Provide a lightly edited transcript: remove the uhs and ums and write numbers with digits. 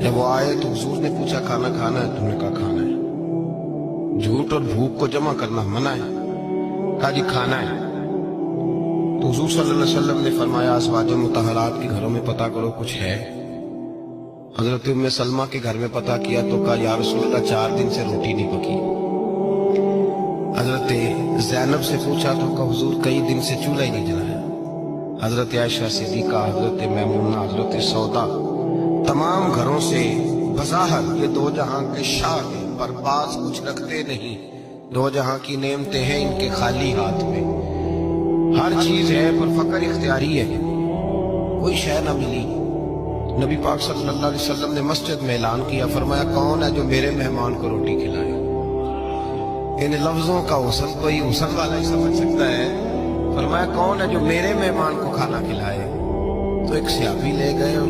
جب وہ آئے تو حضور نے پوچھا کھانا کھانا ہے؟ تم نے کہا کھانا ہے۔ جھوٹ اور بھوک کو جمع کرنا منع ہے، کہا جی کھانا ہے۔ تو حضور صلی اللہ علیہ وسلم نے فرمایا ازواج مطہرات کے گھروں میں پتہ کرو کچھ ہے۔ حضرت ام سلمہ کے گھر میں پتہ کیا تو کہا یا رسول اللہ 4 دن سے روٹی نہیں پکی۔ حضرت زینب سے پوچھا تو کہا حضور کئی دن سے چولہا ہی نہیں جلایا۔ حضرت عائشہ صدیقہ، حضرت میمونہ، حضرت سودا، تمام گھروں سے بظاہر یہ دو جہاں کے شاہ ہیں، پر باز کچھ رکھتے نہیں، دو جہاں کی نعمتیں ہیں ان کے خالی ہاتھ میں، ہر چیز ہے پر فقر اختیاری ہے، کوئی شے نہ ملی۔ نبی پاک صلی اللہ علیہ وسلم نے مسجد میں اعلان کیا، فرمایا کون ہے جو میرے مہمان کو روٹی کھلائے؟ ان لفظوں کا حسن کوئی حسن والا ہی سمجھ سکتا ہے۔ فرمایا کون ہے جو میرے مہمان کو کھانا کھلائے؟ تو ایک صحابی لے گئے اور